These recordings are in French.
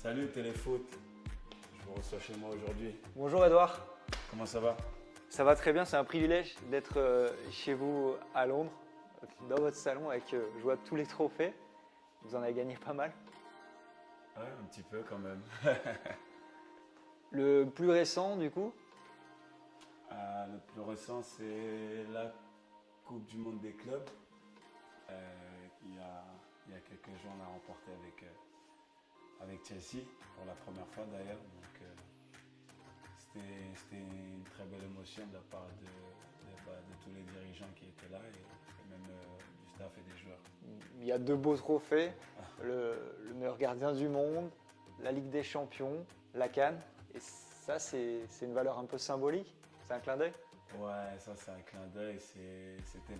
Salut Téléfoot, je vous reçois chez moi aujourd'hui. Bonjour Edouard, Comment ça va? ça va très bien, c'est un privilège d'être chez vous à Londres, dans votre salon avec, je vois tous les trophées, vous en avez gagné pas mal. Ouais, un petit peu quand même. Le plus récent du coup, Le plus récent, c'est la Coupe du Monde des clubs. Il y a quelques jours, on a remporté avec Chelsea, pour la première fois d'ailleurs. Donc, c'était une très belle émotion de la part de tous les dirigeants qui étaient là et même du staff et des joueurs. il y a deux beaux trophées, le meilleur gardien du monde, la Ligue des Champions, la CAN, et ça c'est une valeur un peu symbolique, c'est un clin d'œil. Ouais, ça c'est un clin d'œil. C'était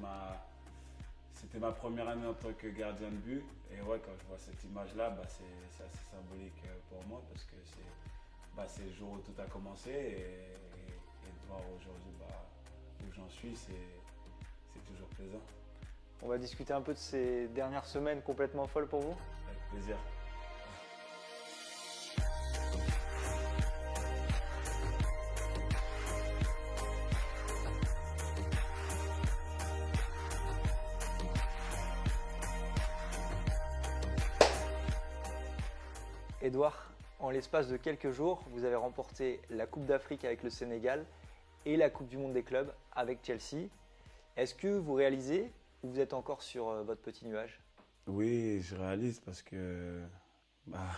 ma première année en tant que gardien de but. Et ouais, quand je vois cette image-là, c'est assez symbolique pour moi parce que c'est le jour où tout a commencé et de voir aujourd'hui où j'en suis, c'est toujours plaisant. On va discuter un peu de ces dernières semaines complètement folles pour vous. Avec plaisir. Edouard, en l'espace de quelques jours, vous avez remporté la Coupe d'Afrique avec le Sénégal et la Coupe du Monde des clubs avec Chelsea. Est-ce que vous réalisez ou vous êtes encore sur votre petit nuage? Oui, je réalise parce que bah,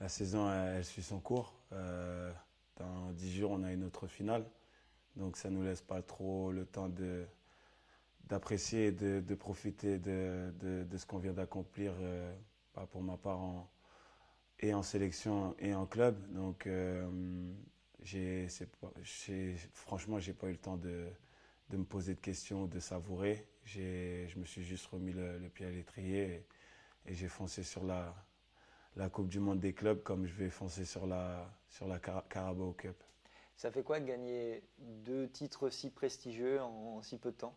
la saison elle suit son cours. Dans 10 jours, on a une autre finale. Donc ça ne nous laisse pas trop le temps d'apprécier et de profiter de ce qu'on vient d'accomplir pour ma part et en sélection et en club. Donc franchement, j'ai pas eu le temps de me poser de questions, de savourer. Je me suis juste remis le pied à l'étrier et j'ai foncé sur la Coupe du Monde des clubs comme je vais foncer sur la Carabao Cup. Ça fait quoi de gagner deux titres si prestigieux en si peu de temps?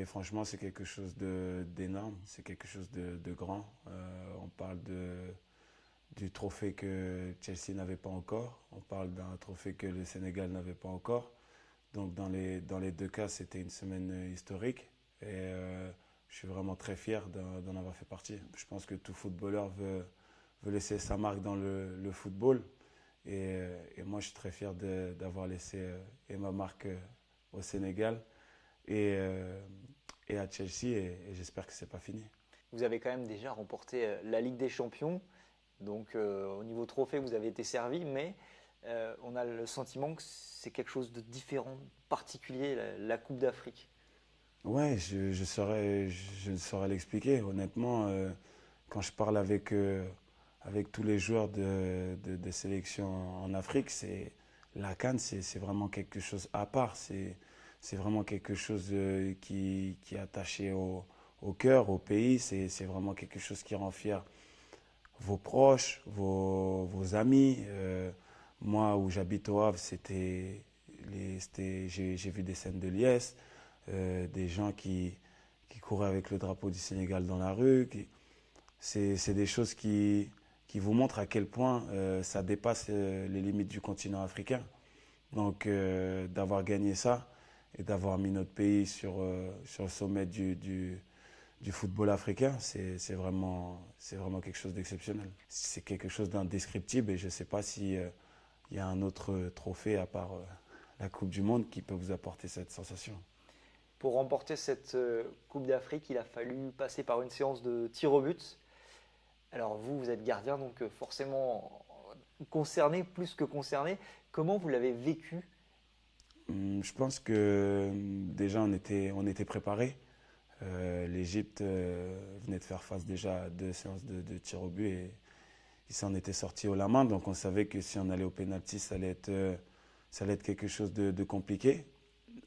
Franchement, c'est quelque chose d'énorme, c'est quelque chose de grand. On parle du trophée que Chelsea n'avait pas encore, on parle d'un trophée que le Sénégal n'avait pas encore. Donc dans les deux cas, c'était une semaine historique et je suis vraiment très fier d'en avoir fait partie. Je pense que tout footballeur veut laisser sa marque dans le football et moi je suis très fier d'avoir laissé ma marque au Sénégal et à Chelsea et j'espère que c'est pas fini. Vous avez quand même déjà remporté la Ligue des Champions, donc au niveau trophée vous avez été servi, mais on a le sentiment que c'est quelque chose de différent, de particulier, la Coupe d'Afrique. Ouais, je ne saurais l'expliquer. Honnêtement, quand je parle avec tous les joueurs de sélection en Afrique, la CAN, c'est vraiment quelque chose à part. C'est vraiment quelque chose qui est attaché au cœur, au pays. C'est vraiment quelque chose qui rend fier vos proches, vos amis. Moi, où j'habite au Havre, j'ai vu des scènes de liesse, des gens qui couraient avec le drapeau du Sénégal dans la rue. C'est des choses qui vous montrent à quel point ça dépasse les limites du continent africain. Donc, d'avoir gagné ça et d'avoir mis notre pays sur le sommet du football africain, c'est vraiment quelque chose d'exceptionnel. C'est quelque chose d'indescriptible et je ne sais pas si il y a un autre trophée à part la Coupe du Monde qui peut vous apporter cette sensation. Pour remporter cette Coupe d'Afrique, il a fallu passer par une séance de tir au but. Alors vous êtes gardien, donc forcément concerné, plus que concerné. Comment vous l'avez vécu? Je pense que déjà on était préparés. L'Égypte venait de faire face déjà à 2 séances de tir au but et ils s'en étaient sortis haut la main. Donc on savait que si on allait au pénalty, ça allait être quelque chose de compliqué.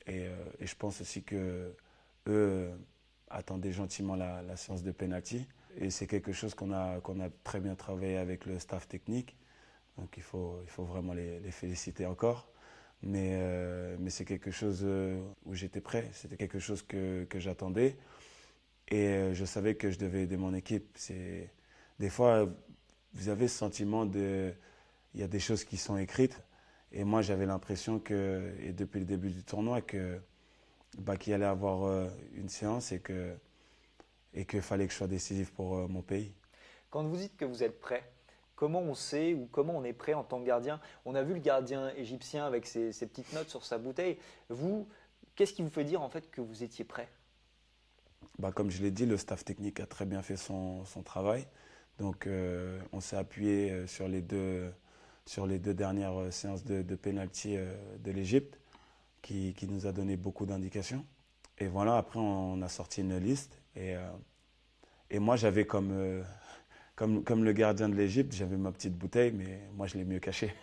Et je pense aussi que eux attendaient gentiment la séance de penalty. Et c'est quelque chose qu'on a très bien travaillé avec le staff technique. Donc il faut vraiment les féliciter encore. Mais c'est quelque chose où j'étais prêt. C'était quelque chose que j'attendais. Et je savais que je devais aider mon équipe. Des fois, vous avez ce sentiment il y a des choses qui sont écrites. Et moi, j'avais l'impression et depuis le début du tournoi, qu'il allait avoir une séance et qu'il fallait que je sois décisif pour mon pays. Quand vous dites que vous êtes prêt, comment on sait ou comment on est prêt en tant que gardien? On a vu le gardien égyptien avec ses petites notes sur sa bouteille. Vous, qu'est-ce qui vous fait dire en fait que vous étiez prêt? Comme je l'ai dit, le staff technique a très bien fait son travail. Donc, on s'est appuyé sur les deux dernières séances de pénalty de l'Égypte qui nous a donné beaucoup d'indications. Et voilà, après, on a sorti une liste. Et moi, j'avais comme le gardien de l'Égypte, j'avais ma petite bouteille, mais moi, je l'ai mieux cachée.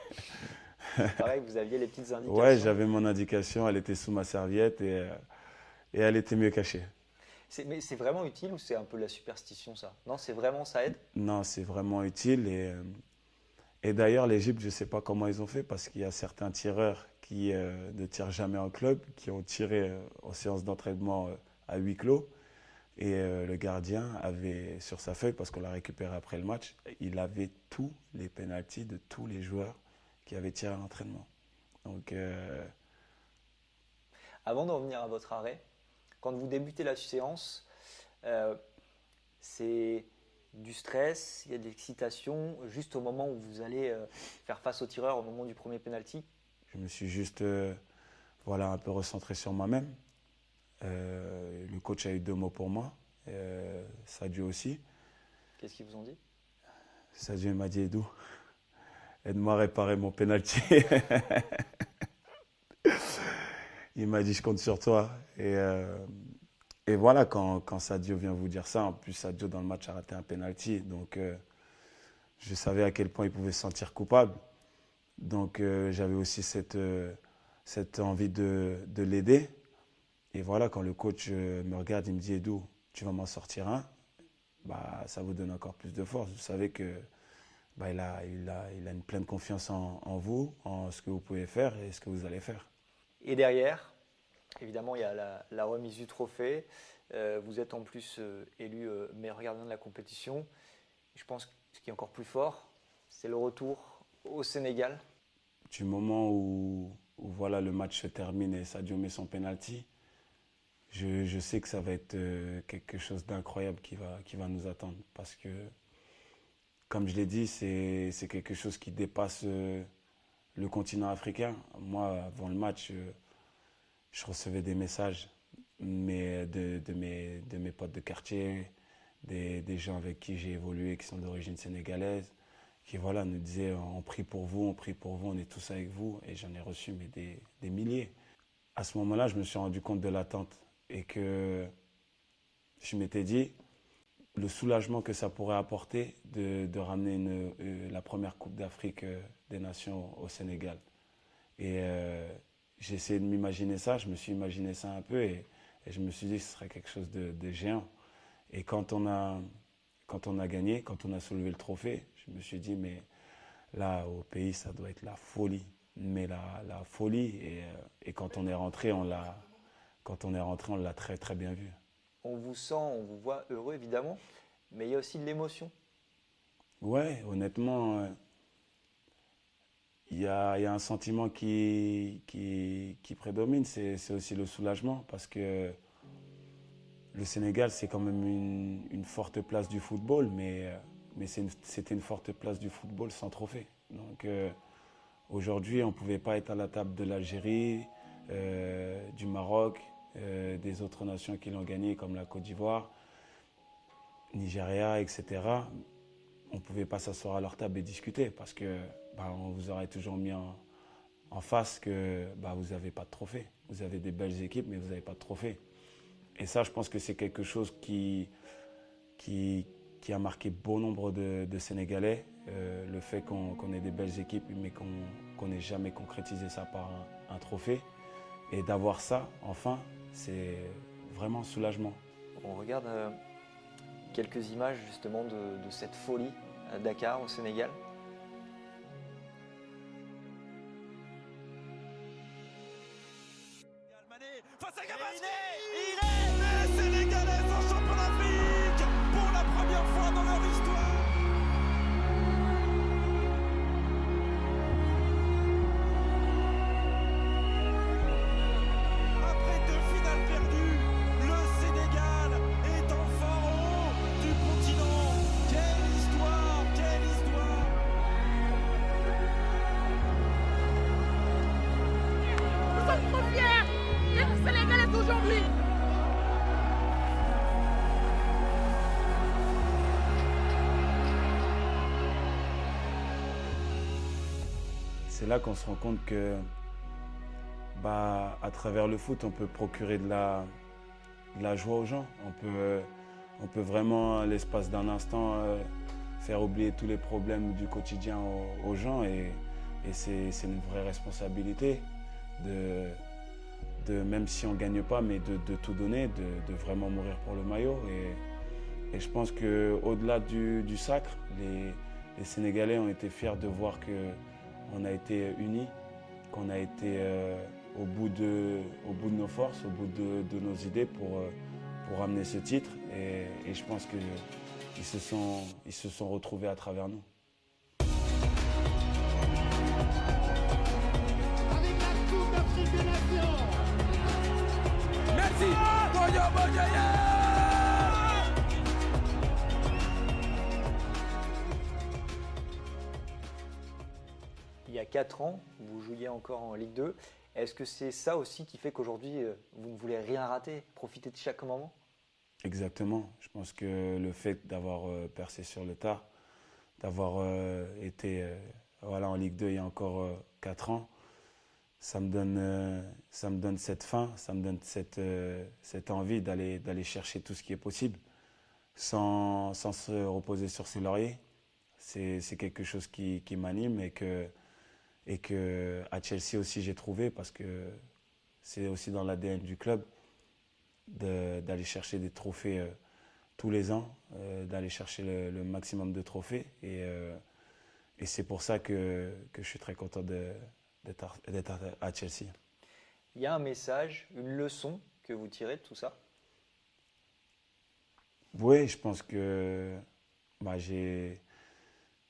Pareil, vous aviez les petites indications. Ouais, j'avais mon indication, elle était sous ma serviette et elle était mieux cachée. Mais c'est vraiment utile ou c'est un peu la superstition, ça? Non, c'est vraiment, ça aide? Non, c'est vraiment utile. Et d'ailleurs, l'Égypte, je ne sais pas comment ils ont fait parce qu'il y a certains tireurs qui ne tirent jamais en club, qui ont tiré en séance d'entraînement à huis clos. Et le gardien avait sur sa feuille, parce qu'on l'a récupéré après le match, il avait tous les pénaltys de tous les joueurs qui avaient tiré à l'entraînement. Donc, avant de revenir à votre arrêt, quand vous débutez la séance, c'est du stress, il y a de l'excitation, juste au moment où vous allez faire face au tireur, au moment du premier pénalty? Je me suis juste un peu recentré sur moi-même. Le coach a eu 2 mots pour moi, Sadio aussi. Qu'est-ce qu'ils vous ont dit? Sadio m'a dit: Edou, aide-moi à réparer mon pénalty. Il m'a dit: je compte sur toi. Et voilà, quand Sadio vient vous dire ça, en plus Sadio dans le match a raté un pénalty, donc je savais à quel point il pouvait se sentir coupable. Donc j'avais aussi cette envie de l'aider. Et voilà, quand le coach me regarde, il me dit: Edou, tu vas m'en sortir un, ça vous donne encore plus de force. Vous savez que il a une pleine confiance en vous, en ce que vous pouvez faire et ce que vous allez faire. Et derrière, évidemment, il y a la remise du trophée. Vous êtes en plus élu meilleur gardien de la compétition. Je pense que ce qui est encore plus fort, c'est le retour au Sénégal. Du moment où voilà, le match se termine et Sadio met son penalty, je sais que ça va être quelque chose d'incroyable qui va nous attendre. Parce que, comme je l'ai dit, c'est quelque chose qui dépasse le continent africain. Moi, avant le match, je recevais des messages de mes potes de quartier, des gens avec qui j'ai évolué, qui sont d'origine sénégalaise, qui nous disaient: on prie pour vous, on est tous avec vous. Et j'en ai reçu des milliers. À ce moment-là, je me suis rendu compte de l'attente et que je m'étais dit le soulagement que ça pourrait apporter de ramener la première Coupe d'Afrique des Nations au Sénégal. Et j'ai essayé de m'imaginer ça, je me suis imaginé ça un peu et je me suis dit que ce serait quelque chose de géant. Et quand on a gagné, quand on a soulevé le trophée, je me suis dit: mais là, au pays, ça doit être la folie. Mais la folie, et quand on est rentré, on l'a très très bien vu. On vous sent, on vous voit heureux évidemment, mais il y a aussi de l'émotion. Ouais, honnêtement, il y a un sentiment qui prédomine, c'est aussi le soulagement, parce que le Sénégal, c'est quand même une forte place du football, mais c'était une forte place du football sans trophée. Donc aujourd'hui, on ne pouvait pas être à la table de l'Algérie, du Maroc, des autres nations qui l'ont gagné, comme la Côte d'Ivoire, Nigeria, etc. On ne pouvait pas s'asseoir à leur table et discuter parce que on vous aurait toujours mis en face que vous n'avez pas de trophée. Vous avez des belles équipes, mais vous n'avez pas de trophée. Et ça, je pense que c'est quelque chose qui a marqué bon nombre de Sénégalais. Le fait qu'on ait des belles équipes, mais qu'on n'ait jamais concrétisé ça par un trophée. Et d'avoir ça, enfin, c'est vraiment un soulagement. On regarde quelques images justement de cette folie à Dakar, au Sénégal. Face à Gabaski, les Sénégalais sont champions d'Afrique pour la première fois dans leur histoire. c'est là qu'on se rend compte que à travers le foot, on peut procurer de la joie aux gens. On peut vraiment, à l'espace d'un instant, faire oublier tous les problèmes du quotidien aux gens. Et c'est une vraie responsabilité même si on ne gagne pas, mais de tout donner, de vraiment mourir pour le maillot. Et je pense qu'au-delà du sacre, les Sénégalais ont été fiers de voir qu'on a été unis, qu'on a été au bout de nos forces, au bout de nos idées pour amener ce titre. Et je pense qu'ils se sont retrouvés à travers nous. Avec la Coupe d'Afrique des Nations. Merci. Boyo, boyo, yeah. Il y a 4 ans, vous jouiez encore en Ligue 2. Est-ce que c'est ça aussi qui fait qu'aujourd'hui, vous ne voulez rien rater, profiter de chaque moment? Exactement. Je pense que le fait d'avoir percé sur le tard, d'avoir été en Ligue 2 il y a encore 4 ans, ça me donne cette faim, ça me donne cette envie d'aller chercher tout ce qui est possible sans se reposer sur ses lauriers. C'est quelque chose qui m'anime et que à Chelsea aussi j'ai trouvé, parce que c'est aussi dans l'ADN du club d'aller chercher des trophées tous les ans, d'aller chercher le maximum de trophées. Et c'est pour ça que je suis très content d'être à Chelsea. Il y a un message, une leçon que vous tirez de tout ça? Oui, je pense que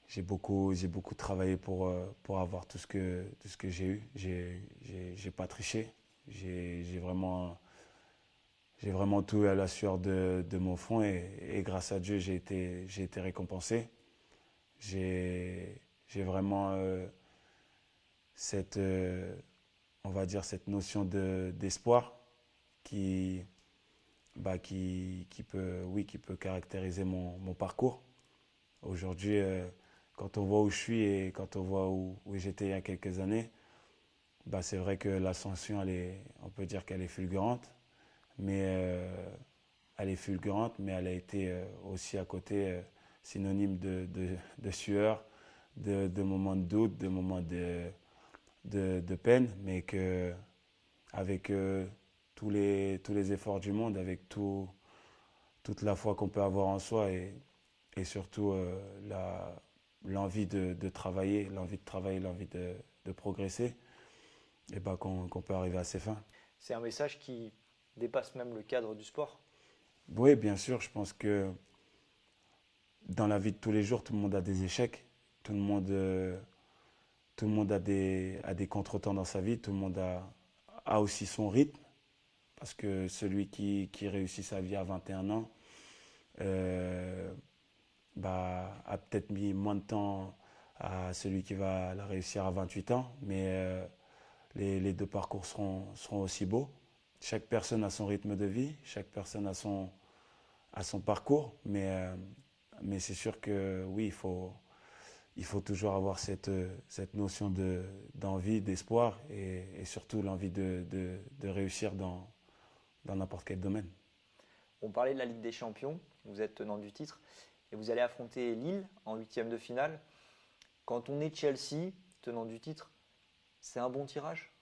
j'ai beaucoup travaillé pour avoir tout ce que j'ai eu. J'ai pas triché. J'ai vraiment tout eu à la sueur de mon front, et grâce à Dieu, j'ai été récompensé. J'ai vraiment on va dire, cette notion d'espoir qui peut caractériser mon parcours. Aujourd'hui, quand on voit où je suis et quand on voit où j'étais il y a quelques années, c'est vrai que l'ascension, on peut dire qu'elle est fulgurante, mais elle a été aussi à côté synonyme de sueur, de moments de doute, de moments de peine, mais avec tous les efforts du monde, avec toute la foi qu'on peut avoir en soi, et surtout l'envie de travailler, l'envie de progresser, et qu'on peut arriver à ses fins. C'est un message qui dépasse même le cadre du sport? Oui, bien sûr. Je pense que dans la vie de tous les jours, tout le monde a des échecs, tout le monde a des contretemps dans sa vie, tout le monde a aussi son rythme, parce que celui qui réussit sa vie à 21 ans a peut-être mis moins de temps à celui qui va la réussir à 28 ans, mais les deux parcours seront aussi beaux. Chaque personne a son rythme de vie, chaque personne a son parcours, mais c'est sûr que oui, il faut toujours avoir cette notion d'envie, d'espoir, et surtout l'envie de réussir dans n'importe quel domaine. On parlait de la Ligue des Champions, vous êtes tenant du titre, et vous allez affronter Lille en 8e de finale. Quand on est Chelsea, tenant du titre, c'est un bon tirage?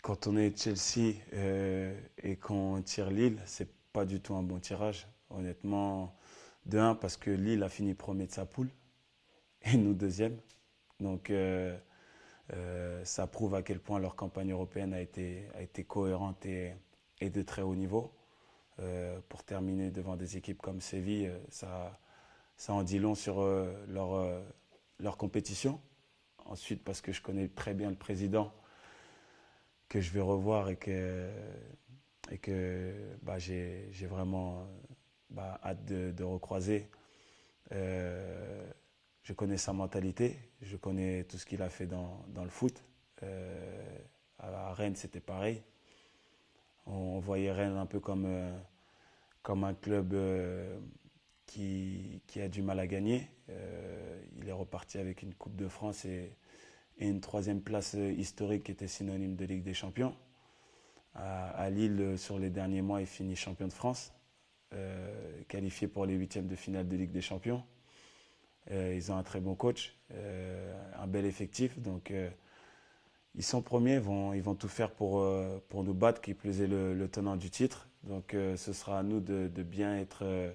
Quand on est Chelsea et qu'on tire Lille, c'est pas du tout un bon tirage, honnêtement. De un, parce que Lille a fini premier de sa poule et nous deuxième. Donc ça prouve à quel point leur campagne européenne a été cohérente et de très haut niveau. Pour terminer devant des équipes comme Séville, ça en dit long sur leur compétition. Ensuite, parce que je connais très bien le président, que je vais revoir, et que j'ai vraiment hâte de recroiser. Je connais sa mentalité, je connais tout ce qu'il a fait dans le foot. À Rennes, c'était pareil. On voyait Rennes un peu comme un club qui a du mal à gagner. Il est reparti avec une Coupe de France, et et une troisième place historique qui était synonyme de Ligue des Champions. À Lille, sur les derniers mois, il finit champion de France, qualifié pour les huitièmes de finale de Ligue des Champions. Ils ont un très bon coach, un bel effectif, donc ils sont premiers, ils vont tout faire pour nous battre, qui plus est le tenant du titre. Donc ce sera à nous de bien être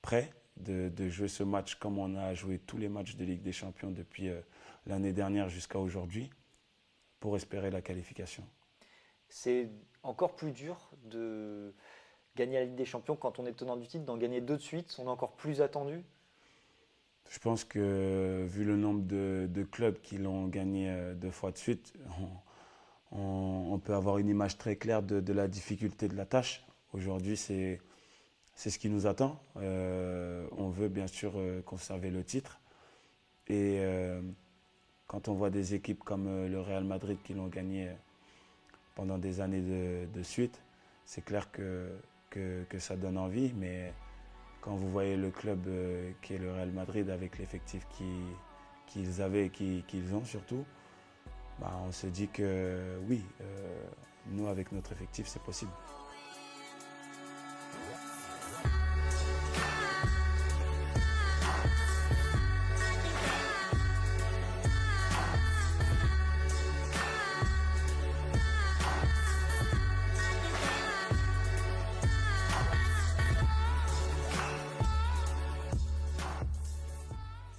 prêts, de jouer ce match comme on a joué tous les matchs de Ligue des Champions depuis l'année dernière jusqu'à aujourd'hui, pour espérer la qualification. C'est encore plus dur de gagner la Ligue des Champions quand on est tenant du titre, d'en gagner 2 de suite, on est encore plus attendu. Je pense que vu le nombre de clubs qui l'ont gagné 2 fois de suite, on peut avoir une image très claire de la difficulté de la tâche. Aujourd'hui, c'est ce qui nous attend. On veut bien sûr conserver le titre. Et quand on voit des équipes comme le Real Madrid qui l'ont gagné pendant des années de suite, c'est clair que ça donne envie. Mais quand vous voyez le club qui est le Real Madrid avec l'effectif qu'ils avaient et qu'ils ont surtout, bah, on se dit que oui, nous avec notre effectif, c'est possible.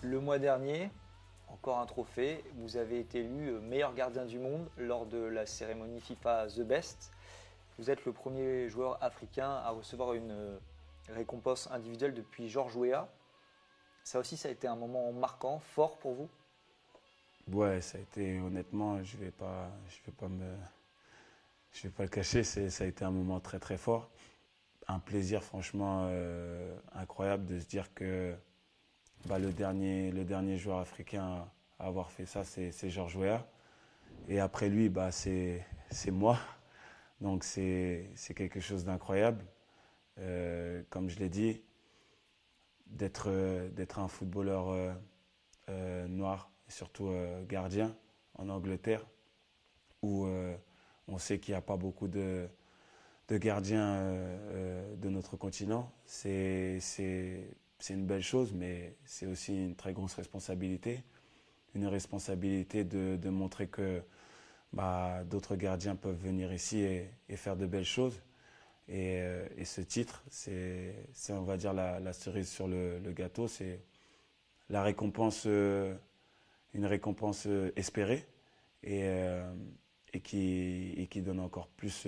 Le mois dernier, encore un trophée, vous avez été élu meilleur gardien du monde lors de la cérémonie FIFA The Best. Vous êtes le premier joueur africain à recevoir une récompense individuelle depuis Georges Weah. Ça aussi, ça a été un moment marquant, fort pour vous? Ouais, ça a été, honnêtement, je vais pas le cacher, ça a été un moment très très fort. Un plaisir franchement incroyable de se dire que le dernier joueur africain à avoir fait ça, c'est Georges Weah. Et après lui, c'est moi. Donc c'est quelque chose d'incroyable. Comme je l'ai dit, d'être un footballeur noir, et surtout gardien en Angleterre, où on sait qu'il n'y a pas beaucoup de gardiens de notre continent. C'est une belle chose, mais c'est aussi une très grosse responsabilité. Une responsabilité de montrer que d'autres gardiens peuvent venir ici et faire de belles choses. Et ce titre, c'est on va dire la cerise sur le gâteau. C'est la récompense, une récompense espérée et qui donne encore plus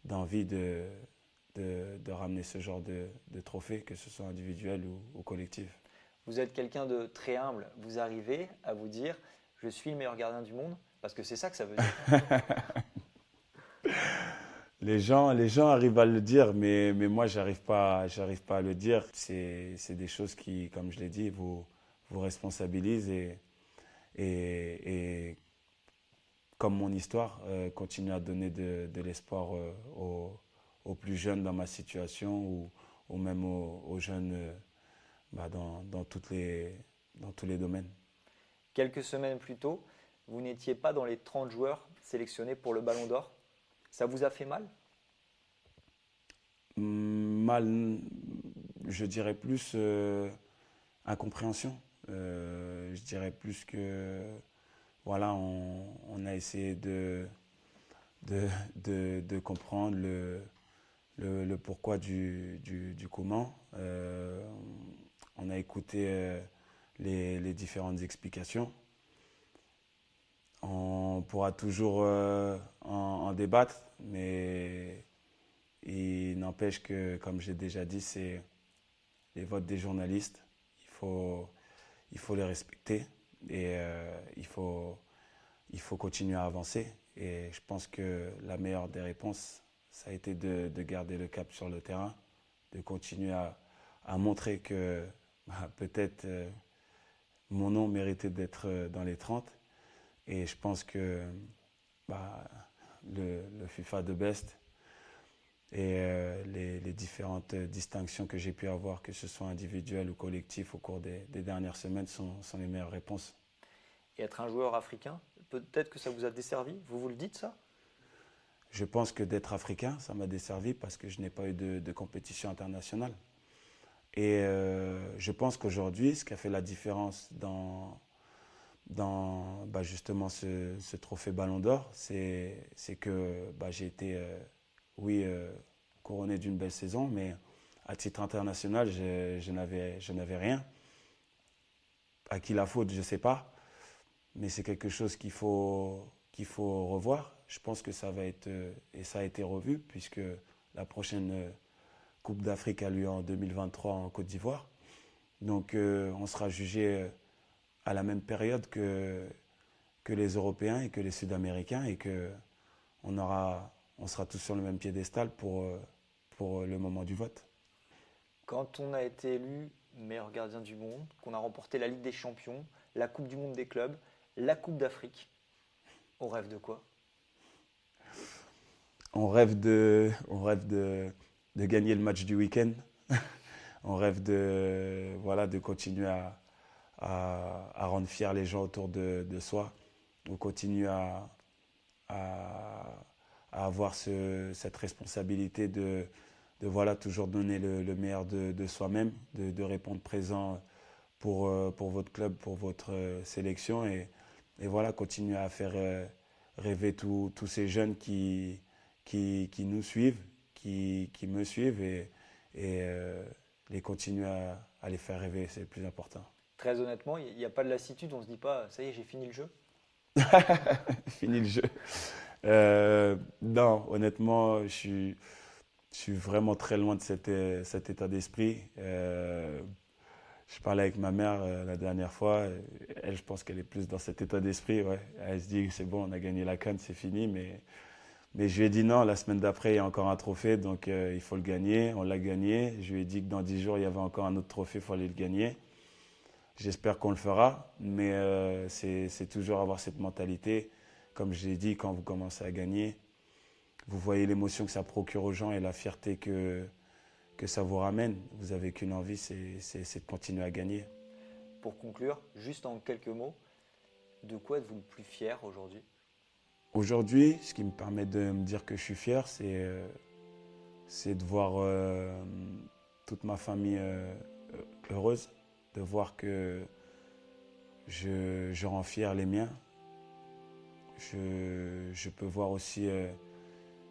d'envie de ramener ce genre de trophée, que ce soit individuel ou collectif. Vous êtes quelqu'un de très humble. Vous arrivez à vous dire « je suis le meilleur gardien du monde » parce que c'est ça que ça veut dire. Les gens arrivent à le dire, mais moi, j'arrive pas à le dire. C'est des choses qui, comme je l'ai dit, vous responsabilisent et comme mon histoire, continue à donner de l'espoir aux plus jeunes dans ma situation ou même aux jeunes dans tous les domaines. Quelques semaines plus tôt, vous n'étiez pas dans les 30 joueurs sélectionnés pour le Ballon d'Or. Ça vous a fait mal? Mal, je dirais plus incompréhension. Je dirais plus que voilà, on a essayé de comprendre le pourquoi du comment. On a écouté les différentes explications. On pourra toujours en débattre, mais il n'empêche que, comme j'ai déjà dit, c'est les votes des journalistes. Il faut les respecter et il faut continuer à avancer. Et je pense que la meilleure des réponses, ça a été de garder le cap sur le terrain, de continuer à montrer que peut-être mon nom méritait d'être dans les 30. Et je pense que le FIFA The Best et les différentes distinctions que j'ai pu avoir, que ce soit individuelles ou collectives au cours des dernières semaines, sont les meilleures réponses. et être un joueur africain, peut-être que ça vous a desservi, vous le dites ça? Je pense que d'être africain, ça m'a desservi parce que je n'ai pas eu de compétition internationale. Et je pense qu'aujourd'hui, ce qui a fait la différence dans justement ce trophée Ballon d'Or, c'est que j'ai été, oui, couronné d'une belle saison, mais à titre international, je n'avais rien. À qui la faute, je ne sais pas, mais c'est quelque chose qu'il faut revoir. Je pense que ça va être, et ça a été revu, puisque la prochaine Coupe d'Afrique a lieu en 2023 en Côte d'Ivoire. Donc on sera jugé à la même période que les Européens et que les Sud-Américains, et qu'on sera tous sur le même piédestal pour le moment du vote. Quand on a été élu meilleur gardien du monde, qu'on a remporté la Ligue des Champions, la Coupe du Monde des clubs, la Coupe d'Afrique, on rêve de quoi? On rêve de gagner le match du week-end. On rêve de continuer à rendre fiers les gens autour de soi. On continue à avoir cette responsabilité de toujours donner le meilleur de soi-même, de répondre présent pour votre club, pour votre sélection, et voilà, continuer à faire rêver tous ces jeunes qui nous suivent, qui me suivent, et les continuer à les faire rêver, c'est le plus important. Très honnêtement, il n'y a pas de lassitude, on ne se dit pas, ça y est, j'ai fini le jeu? Fini le jeu. Non, honnêtement, je suis vraiment très loin de cet état d'esprit. Je parlais avec ma mère la dernière fois. Elle, je pense qu'elle est plus dans cet état d'esprit. Ouais. Elle se dit, c'est bon, on a gagné la CAN, c'est fini. Mais je lui ai dit non, la semaine d'après, il y a encore un trophée, donc il faut le gagner. On l'a gagné. Je lui ai dit que dans 10 jours, il y avait encore un autre trophée, il faut aller le gagner. J'espère qu'on le fera, mais c'est toujours avoir cette mentalité. Comme je l'ai dit, quand vous commencez à gagner, vous voyez l'émotion que ça procure aux gens et la fierté que ça vous ramène. Vous n'avez qu'une envie, c'est de continuer à gagner. Pour conclure, juste en quelques mots, de quoi êtes-vous le plus fier aujourd'hui? Aujourd'hui, ce qui me permet de me dire que je suis fier, c'est de voir toute ma famille heureuse, de voir que je rends fier les miens. Je peux voir aussi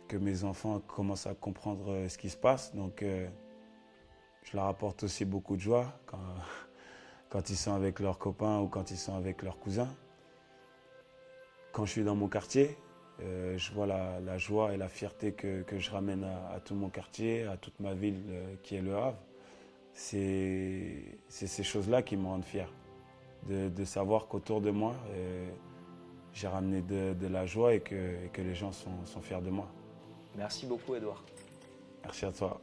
que mes enfants commencent à comprendre ce qui se passe. Donc, je leur apporte aussi beaucoup de joie quand ils sont avec leurs copains ou quand ils sont avec leurs cousins. Quand je suis dans mon quartier, je vois la joie et la fierté que je ramène à tout mon quartier, à toute ma ville qui est Le Havre. C'est ces choses-là qui me rendent fier. De savoir qu'autour de moi, j'ai ramené de la joie et que les gens sont fiers de moi. Merci beaucoup, Edouard. Merci à toi.